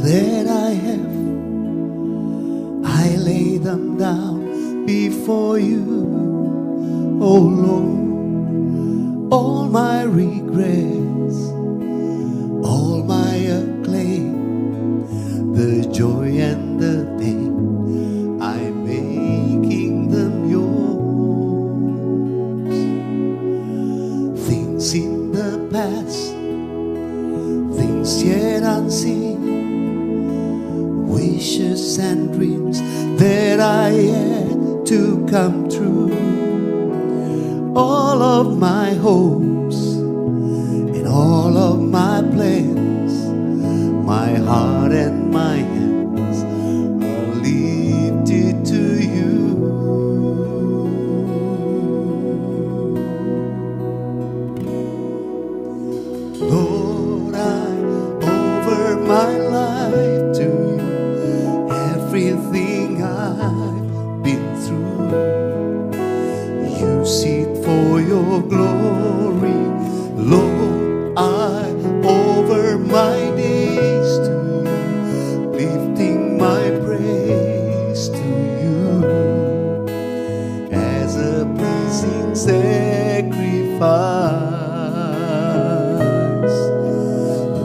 that I have, I lay them down before you, oh Lord. All my regrets, all my acclaim, the joy and the pain, I'm making them yours. Things in the past, things yet unseen, wishes and dreams that I had to come true. All of my hopes and all of my plans, my heart and my hands are lifted to you. Lord, I offer my life to you. Everything I've been through, use it for your glory. Lord, I offer my days to you, lifting my praise to you as a pleasing sacrifice.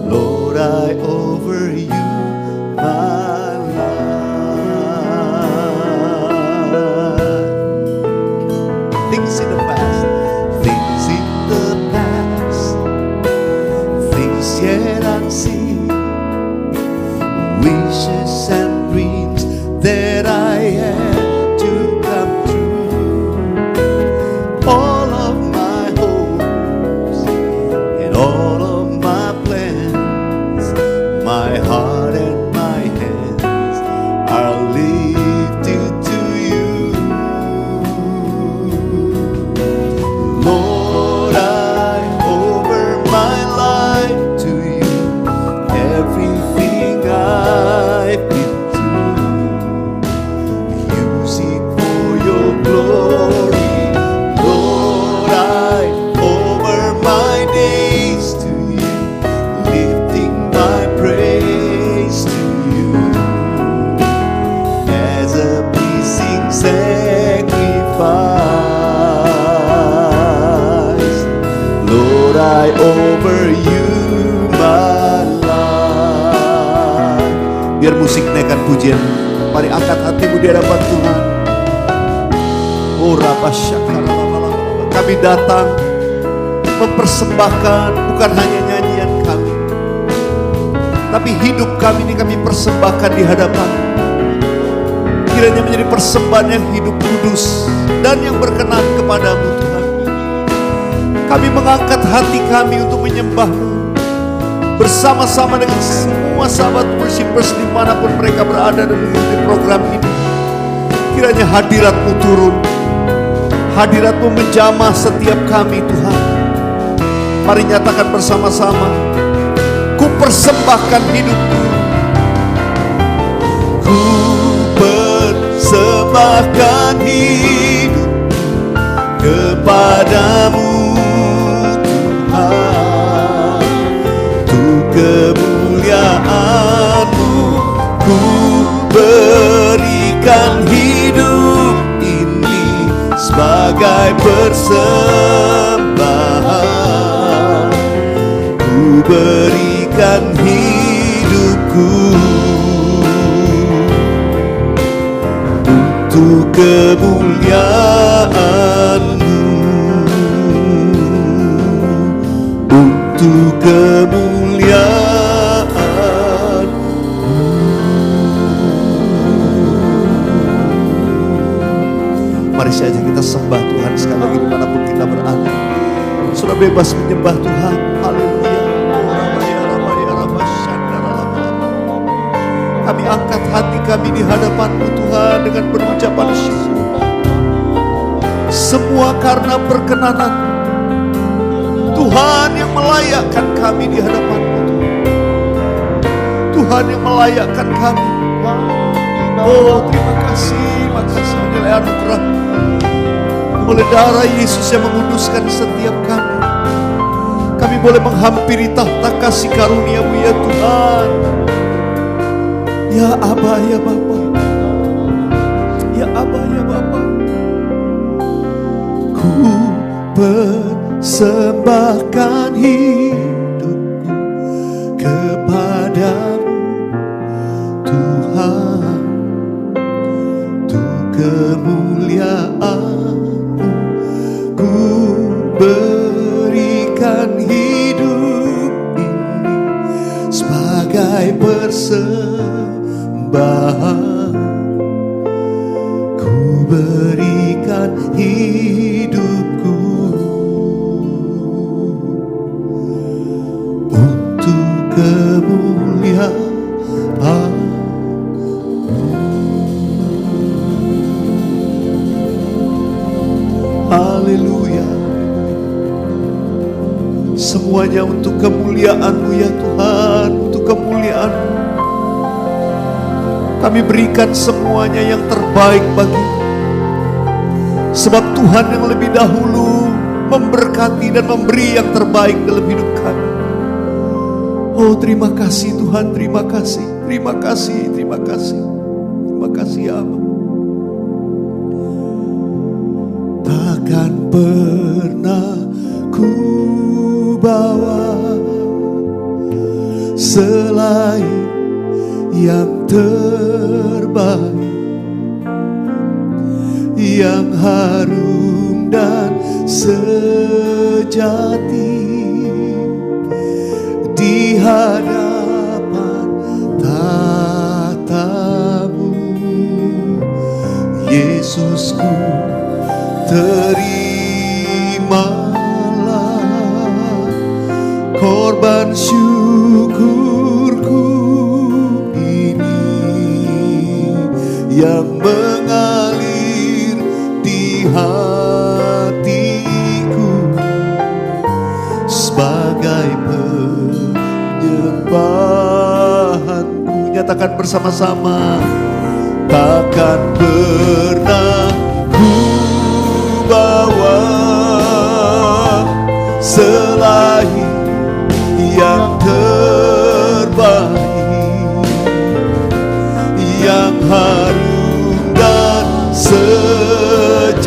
Lord, I offer you my life. Things in the past, things in the past, things yet unseen, wishes and dreams that I had to come true. All of my hopes and all of my plans, my heart and my hands are lifted to you. Lord, I offer my life to you. Everything I've been through, use it for your glory. Lord, I offer my days to you, lifting my praise to you as a pleasing sacrifice. Lord, I offer you my life. Biar musik naikkan pujian, mari angkat hatimu di hadapan Tuhan. Oh Rabbasyakaralala, kami datang mempersembahkan bukan hanya nyanyian kami, tapi hidup kami ini kami persembahkan di hadapan. Kiranya menjadi persembahan yang hidup, kudus, dan yang berkenan kepadamu Tuhan. Kami mengangkat hati kami untuk menyembah-Mu bersama-sama dengan semua sahabat worshipers dimanapun mereka berada dan mengikuti program ini. Kiranya hadirat-Mu turun, hadirat-Mu menjamah setiap kami Tuhan. Mari nyatakan bersama-sama, ku persembahkan hidupku, ku persembahkan hidup kepadamu Tuhan. Untuk kemuliaan-Mu ku berikan hidup ini sebagai persembahan. Ku berikan hidupku untuk kemuliaan-Mu, untuk kemuliaan-Mu. Mari saja kita sembah Tuhan sekali lagi dimanapun kita berada. Sudah bebas menyembah Tuhan. Haleluya. Kami angkat hati kami di hadapan-Mu Tuhan dengan perucapan syukur. Semua karena perkenanan Tuhan yang melayakkan kami di hadapan-Mu Tuhan. Tuhan yang melayakkan kami. Oh terima kasih nilai anugerah oleh darah Yesus yang menguduskan setiap kami. Kami boleh menghampiri tahta kasih karunia-Mu ya Tuhan. Ya Aba, ya Bapa. Ya Aba, ya Bapa. Ku persembahkan hidupku kepadamu Tuhan, untuk kemuliaan-Mu ku berikan hidup ini sebagai persembahan. Ku berikan hidupku untuk kemuliaan. Haleluya. Semuanya untuk kemuliaan-Mu ya Tuhan, untuk kemuliaan-Mu. Kami berikan semuanya yang terbaik bagi-Mu. Sebab Tuhan yang lebih dahulu memberkati dan memberi yang terbaik dalam hidup kami. Oh terima kasih Tuhan, terima kasih, terima kasih, terima kasih. Terima kasih ya Allah. Takkan pernah ku bawa selain yang terbaik, yang harum dan sejati di hadapan tahta-Mu. Yesusku, terimalah korban syukurku ini yang mengalir di hatiku sebagai penyembahanku. Nyatakan bersama-sama. Takkan pernah ku bawa selain yang terbaik, yang harum dan sejati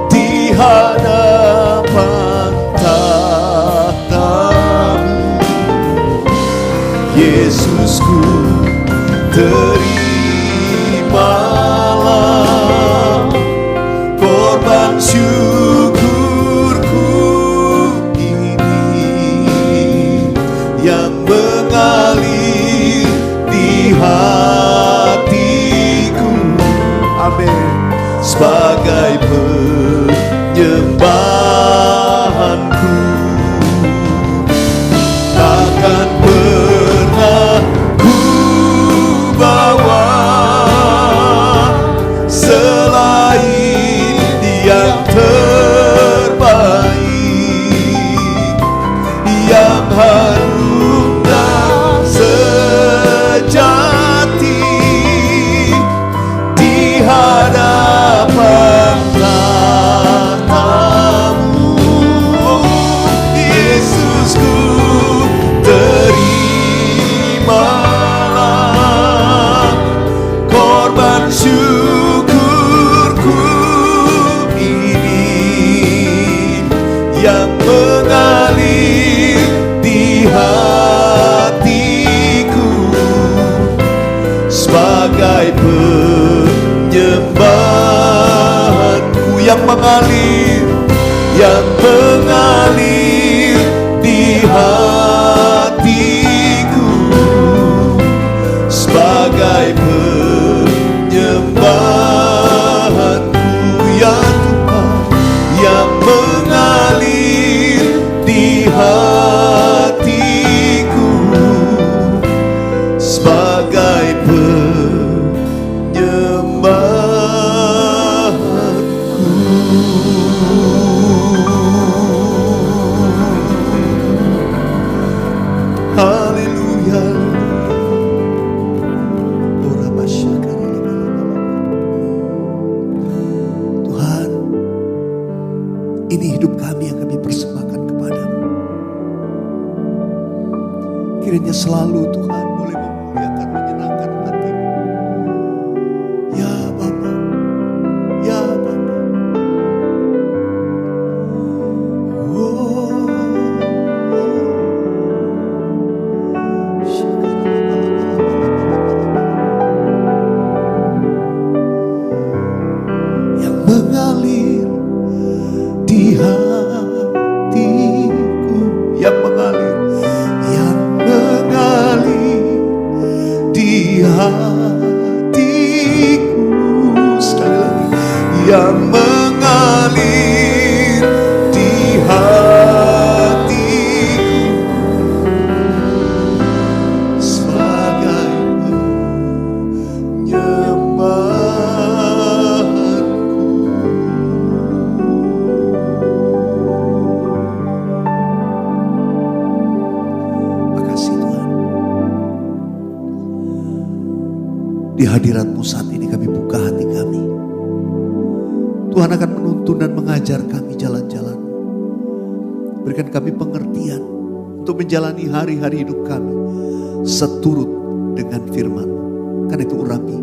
di hadapan tahta-Mu. Yesusku, terimalah korban syukurku ini yang mengalir di hatiku. Amin. Sebagai penyembahanku. Takkan pernah ku bawa selain yang terbaik, yang harum dan sejati di hadapan tahta-Mu. Yesusku, terimalah korban syukurku ini yang mengalir di hatiku sebagai penyembahanku, yang mengalir di hatiku sebagai penyembahanku ya Tuhan, yang mengalir di hatiku sebagai penyembahanku. Kiranya selalu Tuhan boleh memuliakan, menyenangkan hati-Mu. Ya Bapa, ya Bapa. Yang mengalir di hatiku, yang mengalir di hatiku, sekali lagi, yang mengalir di hatiku sebagai penyembahanku. Makasih Tuhan. Di hadirat-Mu saat ini kami buka hati kami. Tuhan akan menuntun dan mengajar kami jalan-jalan. Berikan kami pengertian untuk menjalani hari-hari hidup kami seturut dengan firman. Karena itu urapi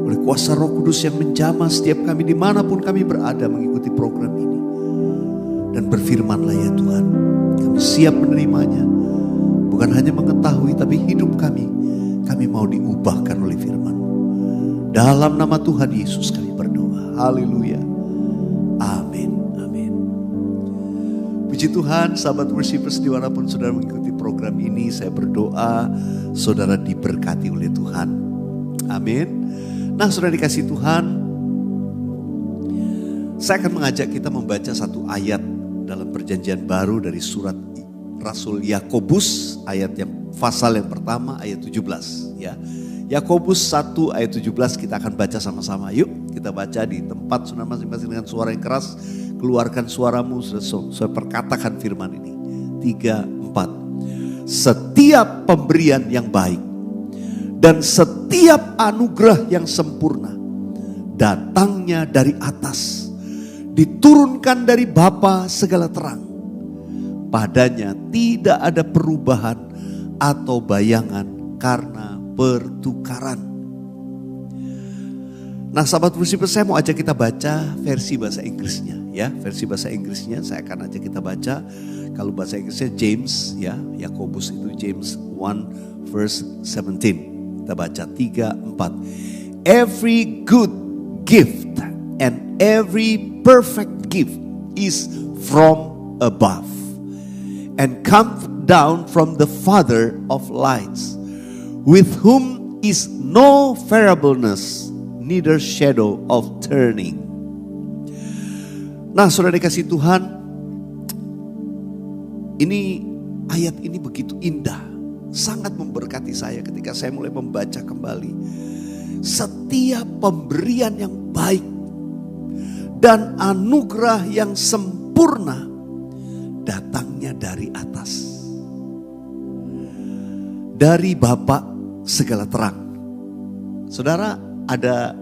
oleh kuasa Roh Kudus yang menjamah setiap kami dimanapun kami berada mengikuti program ini. Dan berfirmanlah ya Tuhan, kami siap menerimanya. Bukan hanya mengetahui tapi hidup kami mau diubahkan oleh firman. Dalam nama Tuhan Yesus kami berdoa. Haleluya. Amin. Amin. Puji Tuhan, sahabat worshipers dimanapun saudara mengikuti program ini, saya berdoa saudara diberkati oleh Tuhan. Amin. Nah, saudara dikasih Tuhan, saya akan mengajak kita membaca satu ayat dalam perjanjian baru dari surat Rasul Yakobus, ayat yang pasal yang pertama ayat 17 ya. Yakobus 1 ayat 17 kita akan baca sama-sama. Yuk kita baca di tempat saudara masing-masing dengan suara yang keras. Keluarkan suaramu, saya perkatakan firman ini. 3, 4. Setiap pemberian yang baik dan setiap anugerah yang sempurna datangnya dari atas, diturunkan dari Bapa segala terang. Padanya tidak ada perubahan atau bayangan karena pertukaran. Nah, sahabat worshipers, saya mau ajak kita baca versi bahasa Inggrisnya ya. Versi bahasa Inggrisnya saya akan ajak kita baca. Kalau bahasa Inggrisnya James ya, Yakobus itu James 1 verse 17. Kita baca 3, 4. Every good gift and every perfect gift is from above and comes down from the Father of lights, with whom is no variableness, neither shadow of turning. Nah, saudara dikasih Tuhan, ini ayat ini begitu indah, sangat memberkati saya ketika saya mulai membaca kembali. Setiap pemberian yang baik dan anugerah yang sempurna datangnya dari atas, dari Bapa segala terang. Saudara, ada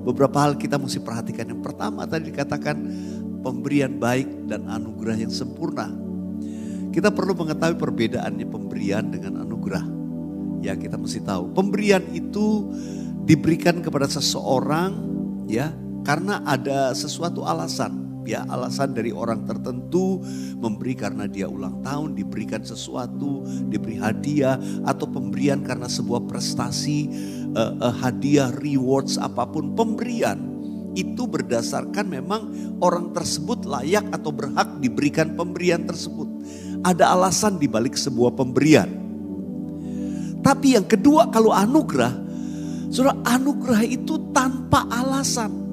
beberapa hal kita mesti perhatikan. Yang pertama tadi dikatakan pemberian baik dan anugerah yang sempurna. Kita perlu mengetahui perbedaannya pemberian dengan anugerah. Ya, kita mesti tahu. Pemberian itu diberikan kepada seseorang ya karena ada sesuatu alasan. Ya, alasan dari orang tertentu memberi karena dia ulang tahun, diberikan sesuatu, diberi hadiah, atau pemberian karena sebuah prestasi, hadiah, rewards, apapun pemberian. Itu berdasarkan memang orang tersebut layak atau berhak diberikan pemberian tersebut. Ada alasan di balik sebuah pemberian. Tapi yang kedua, kalau anugerah, saudara, anugerah itu tanpa alasan.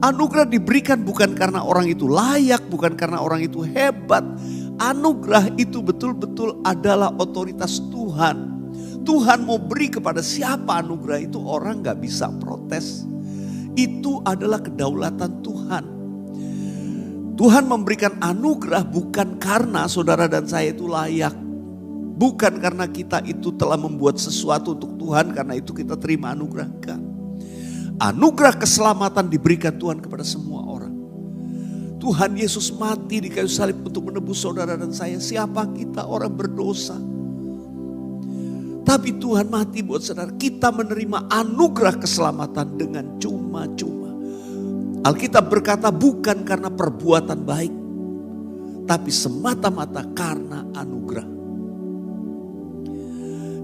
Anugerah diberikan bukan karena orang itu layak, bukan karena orang itu hebat. Anugerah itu betul-betul adalah otoritas Tuhan. Tuhan mau beri kepada siapa anugerah itu, orang gak bisa protes. Itu adalah kedaulatan Tuhan. Tuhan memberikan anugerah bukan karena saudara dan saya itu layak. Bukan karena kita itu telah membuat sesuatu untuk Tuhan, karena itu kita terima anugerah. Enggak. Anugerah keselamatan diberikan Tuhan kepada semua orang. Tuhan Yesus mati di kayu salib untuk menebus saudara dan saya. Siapa kita? Orang berdosa. Tapi Tuhan mati buat saudara. Kita menerima anugerah keselamatan dengan cuma-cuma. Alkitab berkata bukan karena perbuatan baik, tapi semata-mata karena anugerah.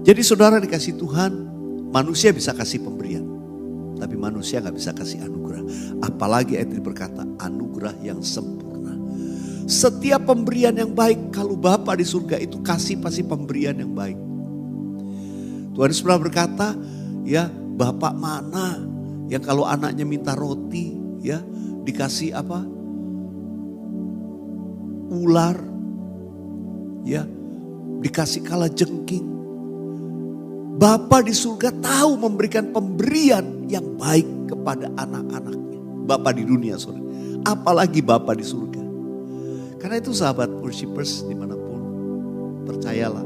Jadi saudara dikasih Tuhan, manusia bisa kasih pemberian. Tapi manusia gak bisa kasih anugerah. Apalagi ayat ini berkata anugerah yang sempurna. Setiap pemberian yang baik, kalau Bapa di surga itu kasih pasti pemberian yang baik. Tuhan Yesus pernah berkata, ya Bapak mana yang kalau anaknya minta roti, ya dikasih apa? Ular, ya dikasih kalajengking. Bapa di surga tahu memberikan pemberian yang baik kepada anak-anaknya. Bapa di dunia, sorry. Apalagi Bapa di surga. Karena itu sahabat worshipers dimanapun, percayalah.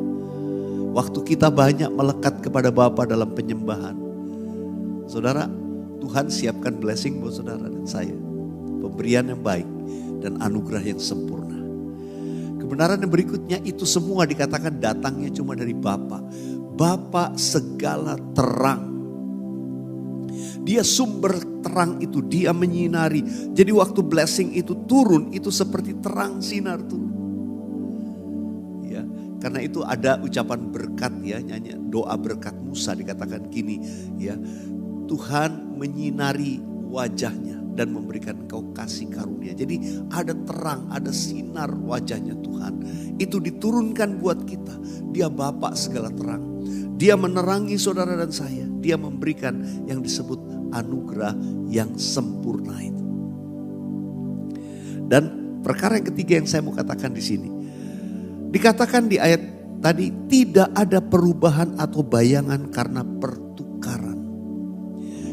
Waktu kita banyak melekat kepada Bapa dalam penyembahan. Saudara, Tuhan siapkan blessing buat saudara dan saya. Pemberian yang baik dan anugerah yang sempurna. Kebenaran yang berikutnya itu semua dikatakan datangnya cuma dari Bapa. Bapa segala terang. Dia sumber terang itu, dia menyinari. Jadi waktu blessing itu turun, itu seperti terang sinar turun. Ya, karena itu ada ucapan berkat ya, nyanyi doa berkat Musa dikatakan gini ya. Tuhan menyinari wajahnya dan memberikan engkau kasih karunia. Jadi ada terang, ada sinar wajahnya Tuhan. Itu diturunkan buat kita. Dia Bapa segala terang. Dia menerangi saudara dan saya. Dia memberikan yang disebut anugerah yang sempurna itu. Dan perkara yang ketiga yang saya mau katakan di sini. Dikatakan di ayat tadi tidak ada perubahan atau bayangan karena pertukaran.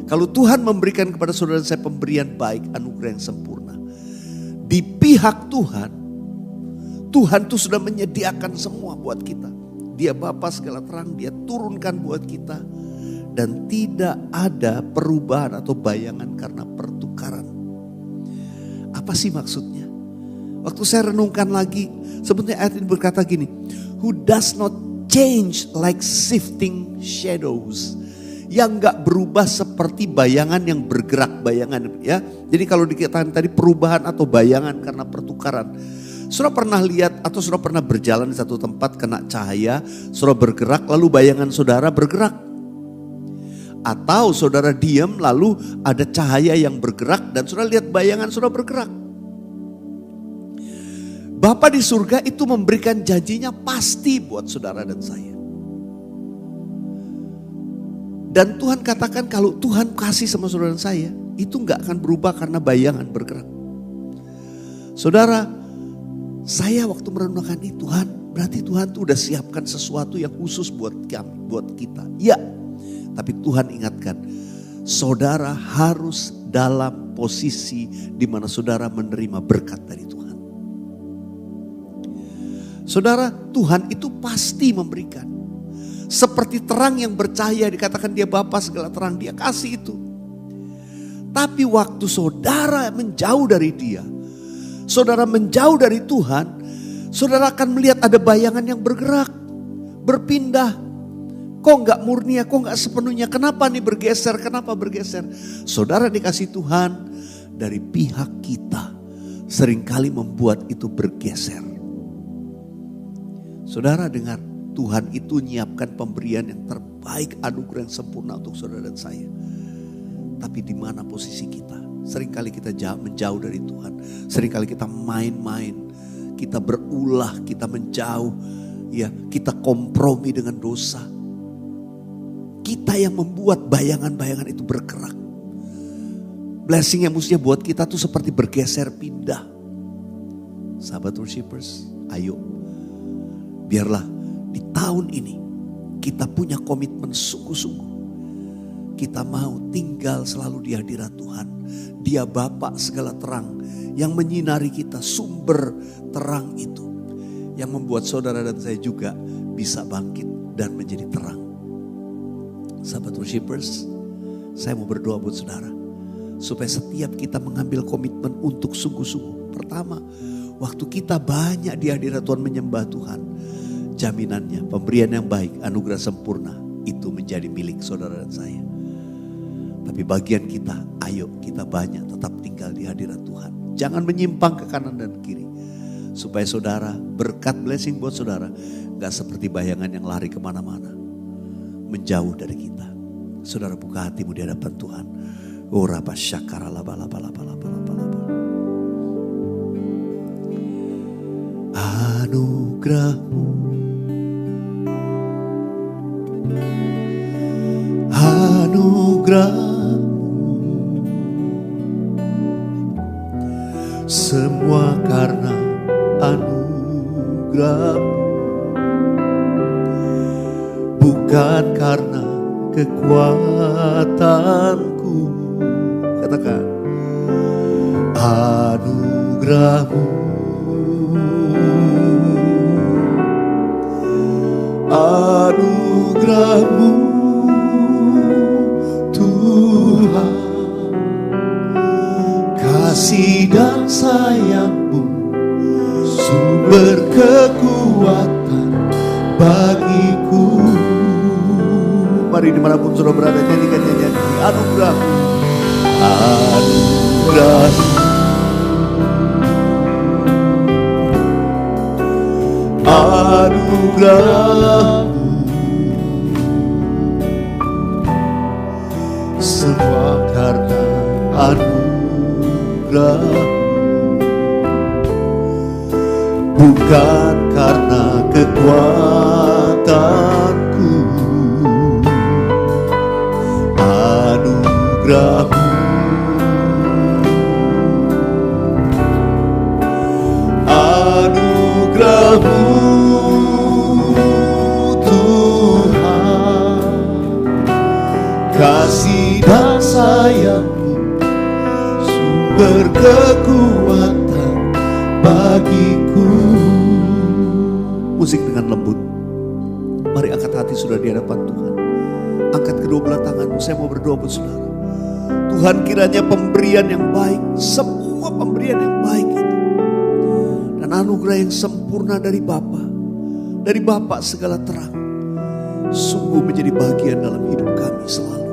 Kalau Tuhan memberikan kepada saudara dan saya pemberian baik, anugerah yang sempurna. Di pihak Tuhan, Tuhan itu sudah menyediakan semua buat kita. Dia Bapa segala terang, dia turunkan buat kita. Dan tidak ada perubahan atau bayangan karena pertukaran. Apa sih maksudnya? Waktu saya renungkan lagi, sebetulnya ayat ini berkata gini. Who does not change like shifting shadows. Yang gak berubah seperti bayangan yang bergerak, bayangan ya. Jadi kalau dikatakan tadi perubahan atau bayangan karena pertukaran. Saudara pernah lihat atau saudara pernah berjalan di satu tempat kena cahaya, saudara bergerak lalu bayangan saudara bergerak. Atau saudara diam lalu ada cahaya yang bergerak dan saudara lihat bayangan saudara bergerak. Bapa di surga itu memberikan janjinya pasti buat saudara dan saya. Dan Tuhan katakan kalau Tuhan kasih sama saudara dan saya, itu gak akan berubah karena bayangan bergerak. Saudara, saya waktu merenungkan ini Tuhan, berarti Tuhan tuh udah siapkan sesuatu yang khusus buat kami, buat kita. Ya, tapi Tuhan ingatkan, saudara harus dalam posisi di mana saudara menerima berkat dari Tuhan. Saudara, Tuhan itu pasti memberikan. Seperti terang yang bercahaya, dikatakan dia Bapa segala terang, dia kasih itu. Tapi waktu saudara menjauh dari dia, saudara menjauh dari Tuhan, saudara akan melihat ada bayangan yang bergerak, berpindah. Kok gak murni, kok gak sepenuhnya, kenapa nih bergeser, kenapa bergeser. Saudara dikasih Tuhan dari pihak kita, seringkali membuat itu bergeser. Saudara dengar, Tuhan itu menyiapkan pemberian yang terbaik, anugerah yang sempurna untuk saudara dan saya. Tapi di mana posisi kita? Seringkali kita menjauh dari Tuhan. Seringkali kita main-main. Kita berulah, kita menjauh. Ya, kita kompromi dengan dosa. Kita yang membuat bayangan-bayangan itu bergerak. Blessing yang mestinya buat kita tuh seperti bergeser pindah. Sahabat worshipers, ayo. Biarlah di tahun ini kita punya komitmen sungguh-sungguh. Kita mau tinggal selalu di hadirat Tuhan. Dia Bapa segala terang yang menyinari kita, sumber terang itu. Yang membuat saudara dan saya juga bisa bangkit dan menjadi terang. Sahabat worshipers, saya mau berdoa buat saudara. Supaya setiap kita mengambil komitmen untuk sungguh-sungguh. Pertama, waktu kita banyak di hadirat Tuhan menyembah Tuhan. jaminannya, pemberian yang baik, anugerah sempurna itu menjadi milik saudara dan saya. Tapi bagian kita, ayo kita banyak tetap tinggal di hadirat Tuhan. Jangan menyimpang ke kanan dan kiri. Supaya saudara, berkat blessing buat saudara, gak seperti bayangan yang lari kemana-mana. Menjauh dari kita. Saudara buka hatimu di hadapan Tuhan. Oh rabba syakara laba laba laba laba laba laba. Anugerahmu, anugerahmu, semua karena anugerahmu, bukan karena kekuatanku. Katakan, anugerahmu, anugerahmu Tuhan, kasih dan sayangmu, sumber kekuatan bagiku. Mari dimanapun saudara berada, nyanyikan nyanyian ini. Anugerahmu, anugerahmu, anugerahmu, semua karena anugerahmu, bukan karena kekuatanku. Anugerahmu, anugerahmu Tuhan, kasih dan sayangmu, sumber kekuatan bagiku. Musik dengan lembut. Mari angkat hati saudara di hadapan Tuhan. Angkat kedua belah tanganmu, saya mau berdoa buat saudara. Tuhan, kiranya pemberian yang baik, semua pemberian yang baik itu, dan anugerah yang sempurna dari Bapa segala terang, sungguh menjadi bagian dalam hidup kami selalu.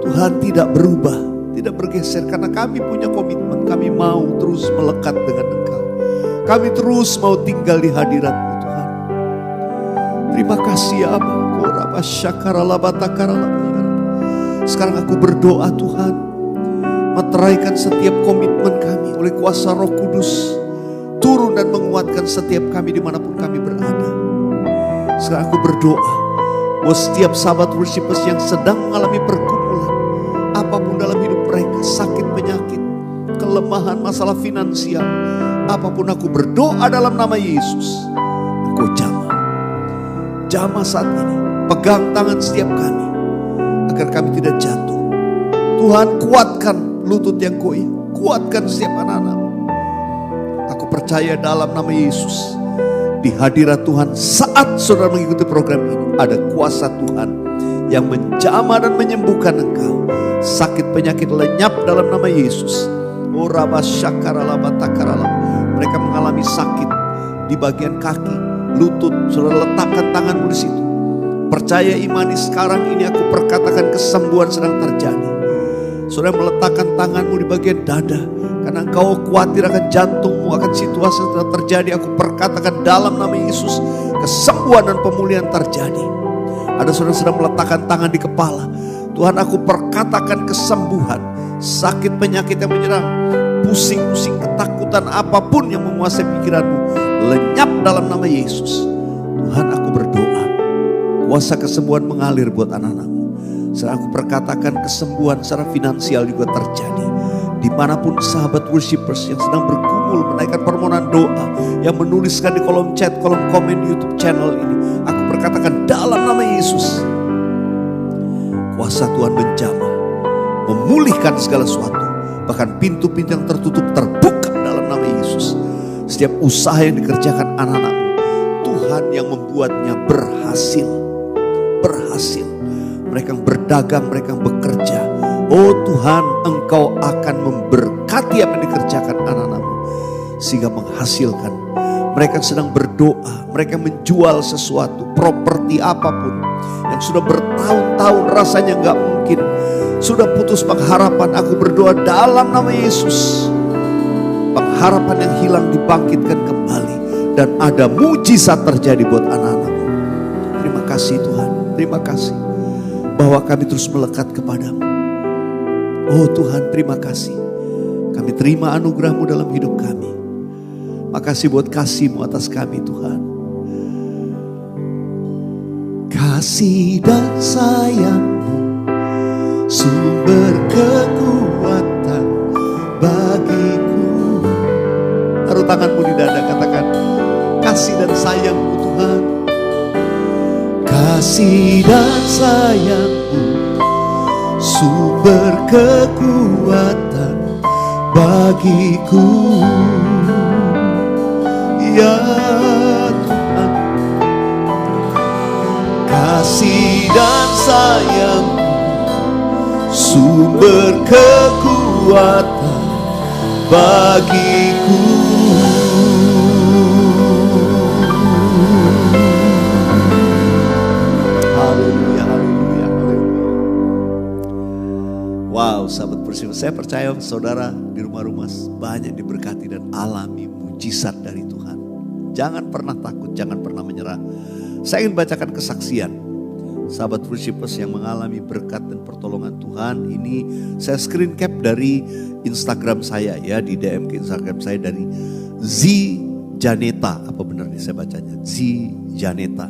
Tuhan tidak berubah, tidak bergeser, karena kami punya komitmen, kami mau terus melekat dengan Engkau. Kami terus mau tinggal di hadirat-Mu Tuhan. Terima kasih ya Bapa. Sekarang aku berdoa Tuhan, meteraikan setiap komitmen kami oleh kuasa Roh Kudus, turun dan menguatkan setiap kami dimanapun kami berada. Sekarang aku berdoa buat setiap sahabat worshipers yang sedang mengalami pergumulan apapun dalam hidup mereka, sakit, penyakit, kelemahan, masalah finansial, apapun, aku berdoa dalam nama Yesus, Engkau jamah saat ini, pegang tangan setiap kami agar kami tidak jatuh. Tuhan, kuatkan lutut yang goyah, kuatkan setiap anak-Mu. Aku percaya dalam nama Yesus, di hadirat Tuhan saat saudara mengikuti program ini, ada kuasa Tuhan yang menjamah dan menyembuhkan engkau. Sakit penyakit lenyap dalam nama Yesus. Mereka mengalami sakit di bagian kaki, lutut, saudara letakkan tanganmu di situ. Percaya, imani, sekarang ini aku perkatakan kesembuhan sedang terjadi. Saudara meletakkan tanganmu di bagian dada, karena engkau khawatir akan jantungmu, akan situasi yang sedang terjadi. Aku perkatakan dalam nama Yesus, kesembuhan dan pemulihan terjadi. Ada saudara sedang meletakkan tangan di kepala. Tuhan, aku perkatakan kesembuhan. Sakit penyakit yang menyerang, pusing-pusing, ketakutan, apapun yang menguasai pikiranmu, lenyap dalam nama Yesus. Tuhan, aku berdoa, kuasa kesembuhan mengalir buat anak-anak-Mu. Sekarang aku perkatakan kesembuhan secara finansial juga terjadi. Dimanapun sahabat worshipers yang sedang bergumul menaikkan permohonan doa, yang menuliskan di kolom chat, kolom komen di YouTube channel ini, aku perkatakan dalam nama Yesus, kuasa Tuhan menjamah, memulihkan segala sesuatu. Bahkan pintu-pintu yang tertutup terbuka dalam nama Yesus. Setiap usaha yang dikerjakan anak-anak-Mu, Tuhan yang membuatnya berhasil. Mereka yang berdagang, mereka yang bekerja, oh Tuhan, Engkau akan memberkati apa yang dikerjakan anak-anak-Mu, sehingga menghasilkan Mereka sedang berdoa, mereka menjual sesuatu, properti apapun yang sudah bertahun-tahun rasanya gak mungkin, sudah putus pengharapan. Aku berdoa dalam nama Yesus, pengharapan yang hilang dibangkitkan kembali, dan ada mujizat terjadi buat anak-anakmu. Terima kasih Tuhan, terima kasih bahwa kami terus melekat kepadamu. Oh Tuhan, terima kasih. Kami terima anugerah-Mu dalam hidup kami. Makasih buat kasih-Mu atas kami Tuhan. Kasih dan sayang-Mu sumber kekuatan bagiku. Taruh tanganmu di dada, katakan kasih dan sayang-Mu Tuhan. Kasih dan sayang-Mu sumber kekuatan bagiku. Ya Tuhan, kasih dan sayang sumber kekuatan bagiku. Haleluya, haleluya, haleluya. Wow, sahabat Persiwa, saya percaya saudara di rumah-rumah banyak diberkati dan alami mujizat dari Tuhan. Jangan pernah takut, jangan pernah menyerah. Saya ingin bacakan kesaksian sahabat Worshipers yang mengalami berkat dan pertolongan Tuhan. Ini saya screen cap dari Instagram saya ya, di DM ke Instagram saya dari Z Janeta. Apa benar nih saya bacanya? Z Janeta.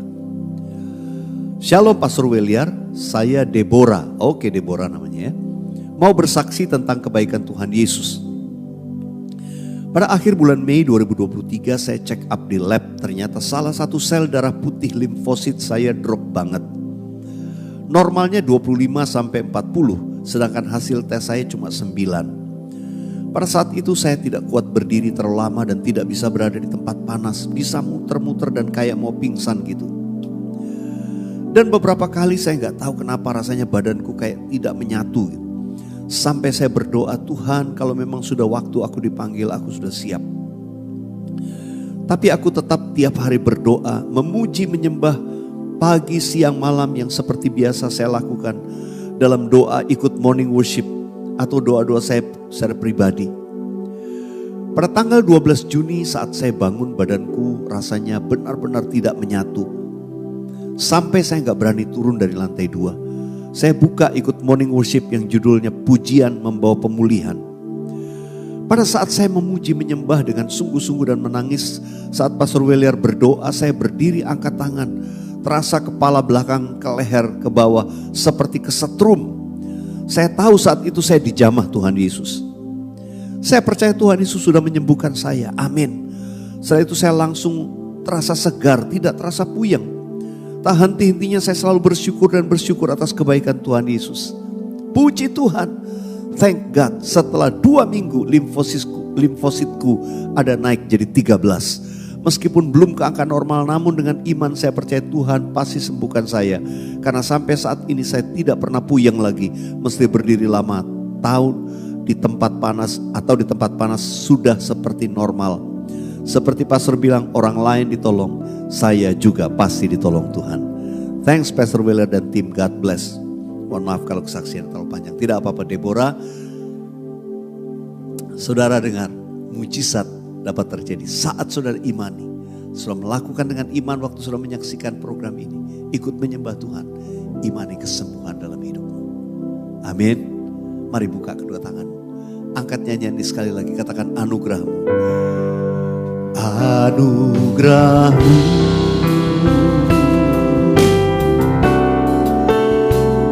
Shalom Pastor Weliar, saya Deborah. Oke, Deborah namanya ya. Mau bersaksi tentang kebaikan Tuhan Yesus. Pada akhir bulan Mei 2023 saya check up di lab. Ternyata salah satu sel darah putih limfosit saya drop banget. Normalnya 25-40, sedangkan hasil tes saya cuma 9. Pada saat itu saya tidak kuat berdiri terlalu lama dan tidak bisa berada di tempat panas. Bisa muter-muter dan kayak mau pingsan gitu. Dan beberapa kali saya gak tahu kenapa rasanya badanku kayak tidak menyatu gitu. Sampai saya berdoa, Tuhan kalau memang sudah waktu aku dipanggil, aku sudah siap. Tapi aku tetap tiap hari berdoa, memuji, menyembah pagi, siang, malam yang seperti biasa saya lakukan dalam doa ikut morning worship atau doa-doa saya secara pribadi. Pada tanggal 12 Juni saat saya bangun, badanku rasanya benar-benar tidak menyatu. Sampai saya gak berani turun dari lantai 2. Saya buka ikut morning worship yang judulnya Pujian Membawa Pemulihan. Pada saat saya memuji, menyembah dengan sungguh-sungguh dan menangis, saat Pastor Weliar berdoa, saya berdiri angkat tangan. Terasa kepala belakang ke leher ke bawah seperti kesetrum. Saya tahu saat itu saya dijamah Tuhan Yesus. Saya percaya Tuhan Yesus sudah menyembuhkan saya. Amin. Setelah itu saya langsung terasa segar, tidak terasa puyeng. Tak henti-hentinya saya selalu bersyukur dan bersyukur atas kebaikan Tuhan Yesus. Puji Tuhan. Thank God, setelah 2 minggu limfositku ada naik jadi 13. Meskipun belum ke angka normal, namun dengan iman saya percaya Tuhan pasti sembuhkan saya. Karena sampai saat ini saya tidak pernah puyeng lagi. Mesti berdiri lama tahun di tempat panas atau di tempat panas sudah seperti normal. Seperti pastor bilang, orang lain ditolong, saya juga pasti ditolong Tuhan. Thanks Pastor Wheeler dan tim, God bless. Mohon maaf kalau kesaksian terlalu panjang. Tidak apa-apa Deborah. Saudara dengar, mujizat dapat terjadi saat saudara imani. Saudara melakukan dengan iman waktu saudara menyaksikan program ini. Ikut menyembah Tuhan, imani kesembuhan dalam hidupmu. Amin. Mari buka kedua tanganmu. Angkat nyanyian ini sekali lagi, katakan anugerahmu. Anugerahmu,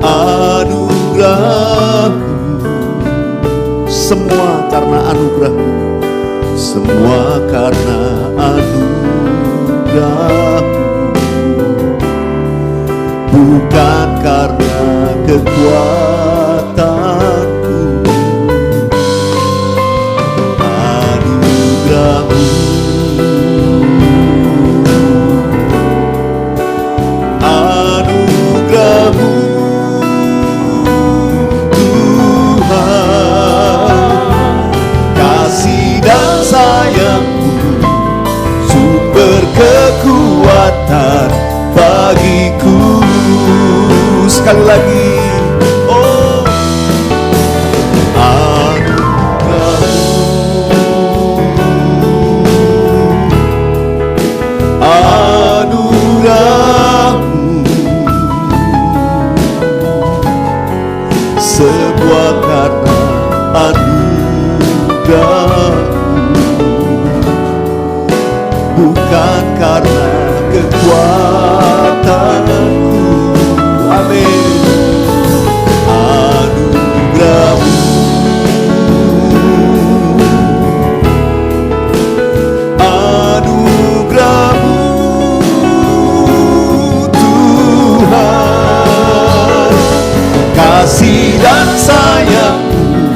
anugerahmu, semua karena anugerahmu, semua karena anugerahmu, bukan karena kekuatanku. Anugerahmu, anugerahmu Tuhan, kasih dan sayangmu kekuatan bagiku. Sekali lagi, oh anugerahmu, sebuah karena anugerahmu, bukan karena kekuatanku. Amin. Anugerahmu, anugerahmu Tuhan, kasih dan sayangmu,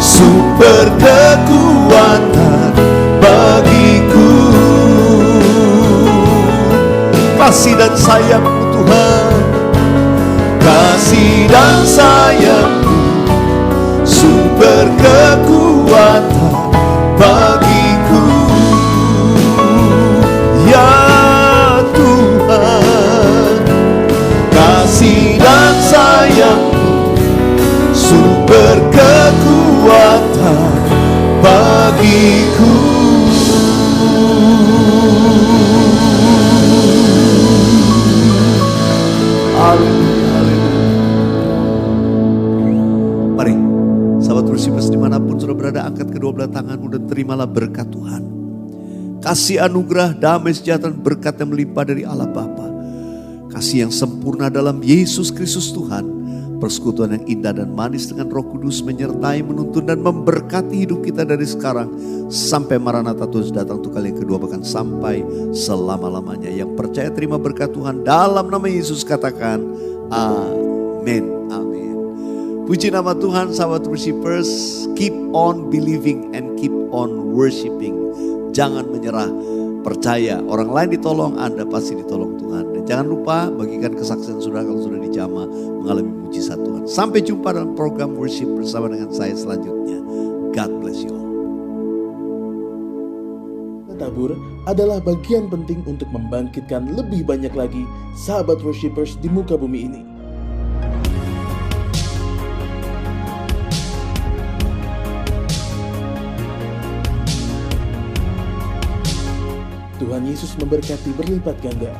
sumber kekuatan bagiku. Kasih dan sayangmu Tuhan, kasih dan sayangmu, sumber kekuatan bagiku. Ya Tuhan, kasih dan sayangmu, sumber kekuatan bagiku. Mari, sahabat Worshipers dimanapun sudah berada, angkat kedua belah tanganmu dan terimalah berkat Tuhan. Kasih anugerah, damai sejahtera, berkat yang melimpah dari Allah Bapa, kasih yang sempurna dalam Yesus Kristus Tuhan, persekutuan yang indah dan manis dengan Roh Kudus menyertai, menuntun dan memberkati hidup kita dari sekarang sampai Maranatha Tuhan datang untuk kali yang kedua, bahkan sampai selama-lamanya. Yang percaya terima berkat Tuhan dalam nama Yesus, katakan amin. Amin. Puji nama Tuhan. Sahabat Worshipers, keep on believing and keep on worshiping. Jangan menyerah, percaya orang lain ditolong, Anda pasti ditolong Tuhan. Dan jangan lupa bagikan kesaksian saudara kalau sudah dijamah mengalami mujizat Tuhan. Sampai jumpa dalam program worship bersama dengan saya selanjutnya. God bless you all. Tabur adalah bagian penting untuk membangkitkan lebih banyak lagi sahabat worshipers di muka bumi ini. Tuhan Yesus memberkati berlipat ganda.